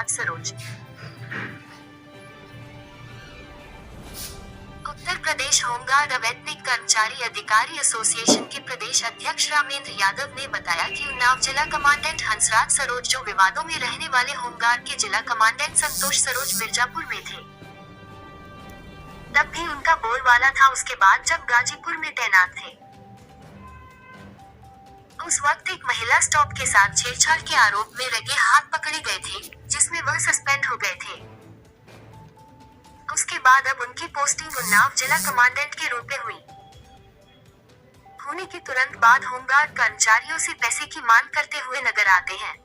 Hansraj Saroj. Uttar Pradesh home guard अवैतनिक कर्मचारी अधिकारी एसोसिएशन के प्रदेश अध्यक्ष रामेंद्र यादव ने बताया कि उन्नाव जिला कमांडेंट हंसराज सरोज जो विवादों में रहने वाले होमगार्ड के जिला कमांडेंट संतोष सरोज मिर्जापुर में थे, तब भी उनका बोलबाला था। उसके बाद जब गाजीपुर में तैनात थे, उस वक्त एक महिला स्टाफ के साथ छेड़छाड़ के आरोप में रंगे हाथ पकड़े गए थे, जिसमें वह सस्पेंड हो गए थे। उसके बाद अब उनकी पोस्टिंग उन्नाव जिला कमांडेंट के रूप में हुई। होने के तुरंत बाद होमगार्ड कर्मचारियों से पैसे की मांग करते हुए नजर आते हैं,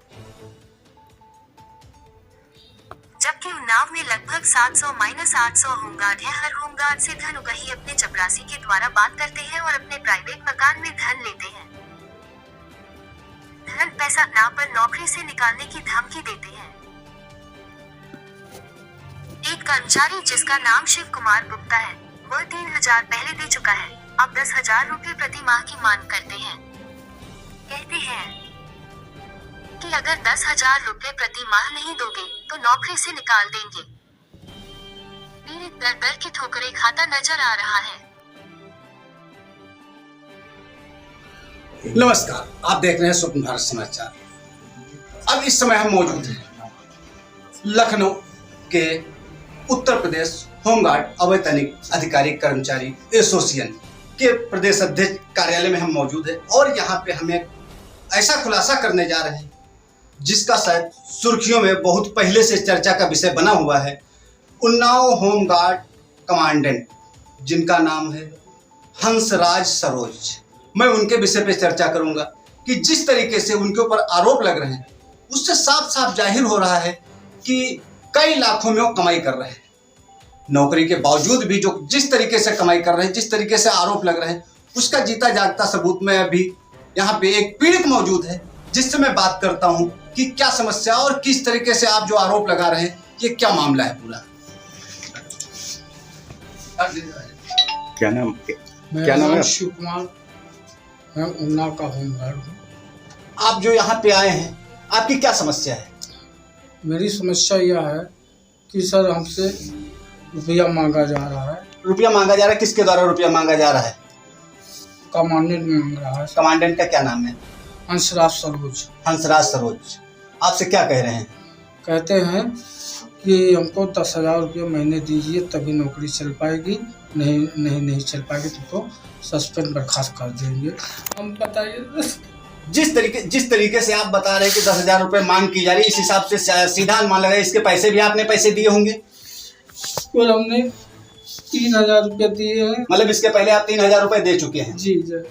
जबकि उन्नाव में लगभग 700-800 होमगार्ड हैं। हर होमगार्ड से धन उगही अपने चपरासी के द्वारा बात करते हैं और अपने प्राइवेट मकान में धन लेते हैं। धन पैसा ना पर नौकरी से निकालने की धमकी देते हैं। एक कर्मचारी जिसका नाम शिव कुमार गुप्ता है, वह 3,000 पहले दे चुका है, अब 10,000 रुपए प्रति माह की मांग करते हैं। कहते हैं कि अगर 10,000 रुपए प्रति माह नहीं दोगे तो नौकरी से निकाल देंगे। पीड़ित दर दर की ठोकरें खाता नजर आ रहा है। नमस्कार, आप देख रहे हैं स्वप्न भारत समाचार। अब इस समय हम मौजूद हैं लखनऊ के उत्तर प्रदेश होमगार्ड अवैतनिक अधिकारी कर्मचारी एसोसिएशन के प्रदेश अध्यक्ष कार्यालय में हम मौजूद हैं और यहाँ पे हम एक ऐसा खुलासा करने जा रहे हैं जिसका शायद सुर्खियों में बहुत पहले से चर्चा का विषय बना हुआ है। उन्नाव होमगार्ड कमांडेंट जिनका नाम है हंसराज सरोज, मैं उनके विषय पे चर्चा करूंगा कि जिस तरीके से उनके ऊपर आरोप लग रहे हैं उससे साफ साफ जाहिर हो रहा है कि कई लाखों में वो कमाई कर रहे हैं। नौकरी के बावजूद भी जो जिस तरीके से कमाई कर रहे हैं, जिस तरीके से आरोप लग रहे हैं, उसका जीता जागता सबूत में अभी यहाँ पे एक पीड़ित मौजूद है जिससे मैं बात करता हूँ कि क्या समस्या और किस तरीके से आप जो आरोप लगा रहे हैं ये क्या मामला है पूरा। क्या नाम है? शिव कुमार, मैं उन्नाव का होमगार्ड हूँ। आप जो यहाँ पे आए हैं, आपकी क्या समस्या है? मेरी समस्या यह है कि सर हमसे रुपया मांगा जा रहा है। रुपया मांगा जा रहा है? किसके द्वारा रुपया मांगा जा रहा है? कमांडेंट मांग रहा है। कमांडेंट का क्या नाम है? हंसराज सरोज। हंसराज सरोज आपसे क्या कह रहे हैं? कहते हैं कि हमको 10,000 रुपये महीने दीजिए तभी नौकरी चल पाएगी, नहीं चल पाएगी तो सस्पेंड बर्खास्त कर देंगे। हम बताइए जिस तरीके से आप बता रहे हैं कि 10,000 रुपये मांग की जा रही है, इस हिसाब से सीधा अनुमान लगा इसके पैसे भी आपने पैसे दिए होंगे। और हमने 3,000 रुपये दिए हैं। मतलब इसके पहले आप 3,000 रुपये दे चुके हैं? जी जी।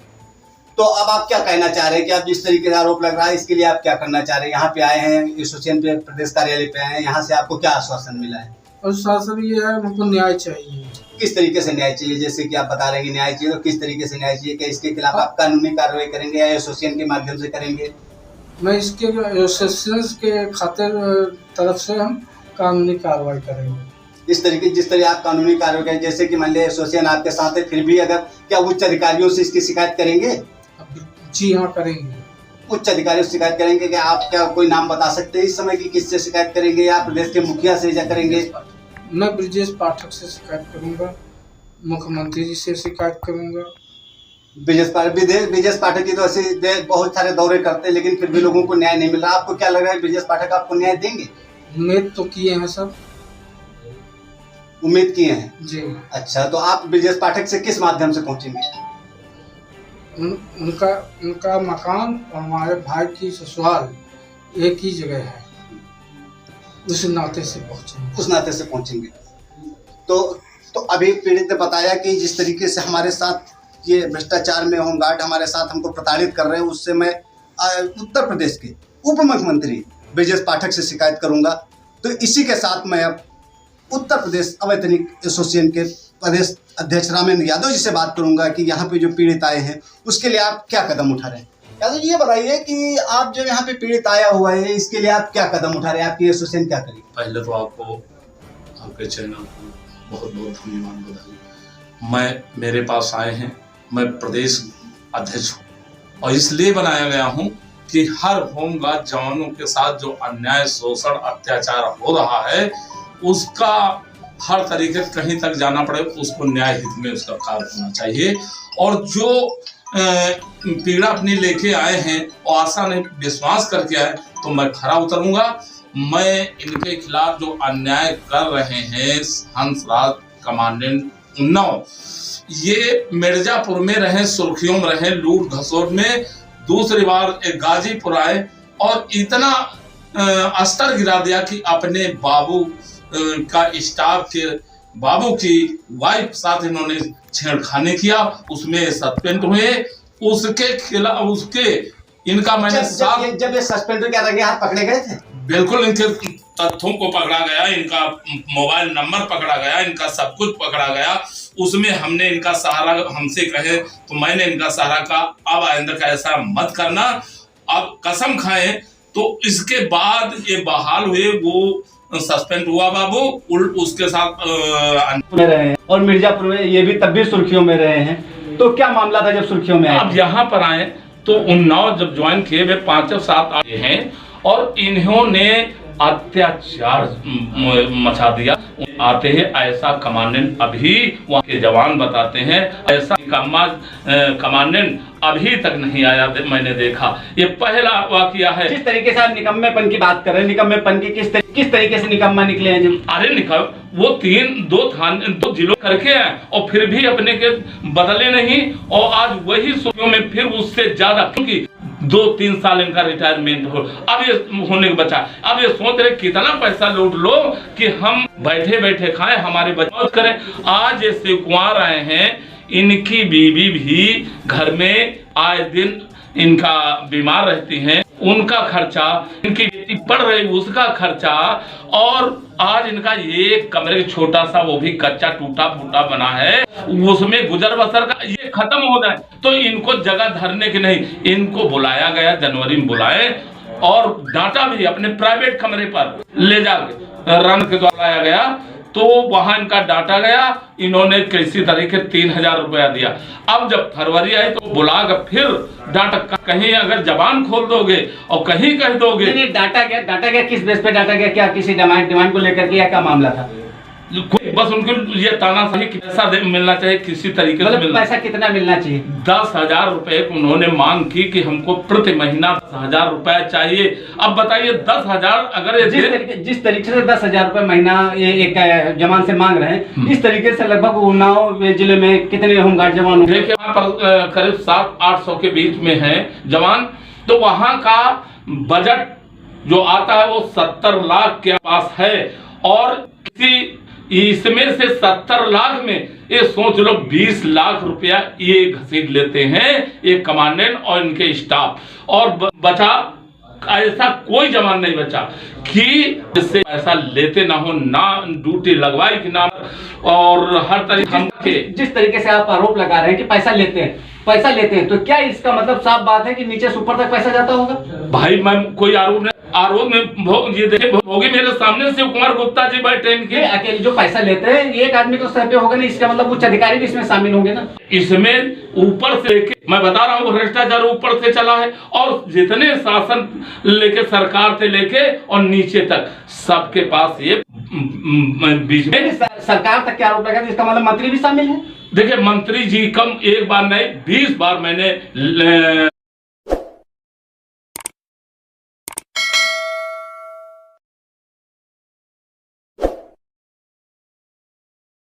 तो अब आप क्या कहना चाह रहे हैं कि आप जिस तरीके से आरोप लग रहा है इसके लिए आप क्या करना चाह रहे हैं? यहाँ पे आए हैं, एसोसिएशन पे प्रदेश कार्यालय पे आए हैं, यहाँ से आपको क्या आश्वासन मिला है? और शासन ये है हमको न्याय चाहिए। किस तरीके से न्याय चाहिए? जैसे कि आप बता रहे हैं कि न्याय चाहिए, तो किस तरीके से न्याय चाहिए? क्या इसके खिलाफ आप कानूनी कार्रवाई करेंगे या एसोसिएशन के माध्यम से करेंगे? मैं इसके एसोसिएशन के खातिर तरफ से हम कानूनी कार्रवाई करेंगे। जिस तरह आप कानूनी कार्रवाई करें, जैसे कि मान लिया एसोसिएशन आपके साथ है, फिर भी अगर क्या उच्च अधिकारियों से इसकी शिकायत करेंगे? जी हाँ, करेंगे। उच्च अधिकारियों से शिकायत करेंगे? कि आप क्या कोई नाम बता सकते हैं इस समय की किससे शिकायत करेंगे या प्रदेश के मुखिया से या करेंगे? मैं ब्रिजेश पाठक से शिकायत करूंगा, मुख्यमंत्री जी से शिकायत करूंगा। ब्रिजेश पाठक जी तो ऐसे बहुत सारे दौरे करते हैं लेकिन फिर भी लोगों को न्याय नहीं मिल रहा। आपको क्या लग रहा है ब्रिजेश पाठक आपको न्याय देंगे? उम्मीद तो किए हैं सब। उम्मीद किए हैं जी। अच्छा, तो आप ब्रिजेश पाठक से किस माध्यम से पहुंचेंगे? उनका मकान और हमारे भाई की ससुराल एक ही जगह है, उस नाते से पहुंचेंगे। तो अभी पीड़ित ने बताया कि जिस तरीके से हमारे साथ ये भ्रष्टाचार में होमगार्ड हमारे साथ हमको प्रताड़ित कर रहे हैं, उससे मैं उत्तर प्रदेश के उप मुख्यमंत्री ब्रिजेश पाठक से शिकायत करूंगा। तो इसी के साथ मैं अब उत्तर प्रदेश अवैतनिक एसोसिएशन के प्रदेश अध्यक्ष रामेंद्र यादव जी से बात करूंगा कि यहाँ पे जो पीड़ित आए हैं उसके लिए आप क्या कदम उठा रहे हैं। यादव जी ये बताइए कि आप जो यहाँ पे पीड़ित आया हुआ है इसके लिए आप क्या कदम उठा रहे हैं, आपकी एसोसिएशन क्या करेगी? पहले तो आपको आपके चैनल को बहुत बहुत धन्यवाद बधाई। मेरे पास आए हैं, मैं प्रदेश अध्यक्ष हूँ और इसलिए बनाया गया हूँ कि हर होमगार्ड जवानों के साथ जो अन्याय, शोषण, अत्याचार हो रहा है उसका हर तरीके से कहीं तक जाना पड़े, उसको न्याय हित में उसका कार्य होना चाहिए। और जो पीड़ा अपनी लेके आए हैं और आशा नहीं विश्वास करके आए, तो मैं खरा उतरूंगा। मैं इनके खिलाफ जो अन्याय कर रहे हैं हंसराज कमांडेंट उन्नाव, ये मिर्जापुर में रहे, सुर्खियों में रहे, लूट घसोट में, दूसरी बार एक गाजीपुर आए और इतना स्तर गिरा दिया कि अपने बाबू का स्टाफ के बाबू की वाइफ साथ इन्होंने छेड़खानी किया, उसमें सस्पेंड हुए। उसके खिलाफ इनका मैंने जब ये सस्पेंड किया था, हाथ पकड़े गए थे? बिल्कुल, इनके तथ्यों को पकड़ा गया, इनका मोबाइल नंबर पकड़ा गया, इनका सब कुछ पकड़ा गया। उसमें हमने इनका सहारा, हमसे कहे तो मैंने इनका सहारा कहा अब आइंदा का ऐसा मत करना, अब कसम खाएं। तो इसके बाद ये बहाल हुए, वो सस्पेंड हुआ बाबू, उसके साथ में रहे हैं और मिर्जापुर में ये भी तब भी सुर्खियों में रहे हैं। तो क्या मामला था जब सुर्खियों में आए? अब यहाँ पर आए तो उन्नाव जब ज्वाइन किए वे 5-7 आए हैं और इन्होंने अत्याचार मचा दिया। आते हैं ऐसा कमांडेंट अभी वहाँ के जवान बताते हैं, ऐसा कमांडेंट अभी तक नहीं आया, मैंने देखा। ये पहला वाकया है। जिस तरीके से आप निकम्मेपन की बात कर रहे हैं, निकम्मेपन की किस तरीके से निकम्मा निकले हैं? अरे निकल, वो 2 जिलों करके आए और फिर भी अपने के बदले नहीं, और आज वही सुर्खियों में फिर उससे ज्यादा, क्योंकि 2-3 साल इनका रिटायरमेंट हो, अब ये होने के बचा। अब ये सोच रहे कितना पैसा लूट लो कि हम बैठे बैठे खाएं, हमारे बच्चे करें। आज ये शिव कुमार आए हैं, इनकी बीवी भी घर में आए दिन इनका बीमार रहती हैं, उनका खर्चा, इनकी बेटी पढ़ रही उसका खर्चा, और आज इनका ये कमरे छोटा सा, वो भी कच्चा टूटा फूटा बना है, उसमें गुजर बसर का ये खत्म हो जाए तो इनको जगह धरने की नहीं। इनको बुलाया गया, जनवरी में बुलाए और डांटा भी, अपने प्राइवेट कमरे पर ले जाके रन के द्वारा लाया गया, तो वहां इनका डांटा गया। इन्होंने किसी तरीके 3000 रुपया दिया। अब जब फरवरी आई तो बुला कर फिर डांटा, कहीं अगर जबान खोल दोगे और कहीं कह दोगे। नहीं, डांटा गया किस बेस पे डांटा गया? क्या किसी डिमांड को लेकर के, क्या मामला था? बस उनको ये ताना सही पैसा मिलना चाहिए, किसी तरीके से मिलना। पैसा कितना मिलना चाहिए? 10,000 रुपए उन्होंने मांग की कि हमको प्रति महीना 10,000 रुपया चाहिए। अब बताइए 10,000 अगर जिस तरीके से 10,000 रुपए महीना ये एक जवान से मांग रहे हैं, इस तरीके से लगभग उन्नाव जिले में कितने होमगार्ड जवान? देखिए वहाँ पर करीब 700-800 के बीच में है जवान। तो वहाँ का बजट जो आता है वो 70 लाख के पास है, और इसमें से 70 लाख में ये सोच लो 20 लाख रुपया ये घसीट लेते हैं, ये कमांडेंट और इनके स्टाफ, और बचा ऐसा कोई जवान नहीं बचा कि जिससे पैसा लेते ना हो, ना ड्यूटी लगवाई कि ना, और हर तरीके के जिस तरीके से आप आरोप लगा रहे हैं कि पैसा लेते हैं, तो क्या इसका मतलब साफ बात है कि नीचे से ऊपर तक पैसा जाता होगा? भाई मैं कोई आरोप में ये देखे भोगी मेरे सामने शिव कुमार गुप्ता जी बैठे इनके अकेले जो पैसा लेते हैं एक आदमी तो सर पे होगा नहीं, इसका मतलब उच्च अधिकारी भी इसमें शामिल होंगे ना? इसमें ऊपर से लेके, मैं बता रहा हूँ भ्रष्टाचार ऊपर से चला है, और जितने शासन लेके सरकार से लेके और नीचे तक सबके पास ये बीच में सरकार तक क्या आरोप लगा? इसका मतलब मंत्री भी शामिल है? देखिए मंत्री जी कम एक बार नहीं 20 बार मैंने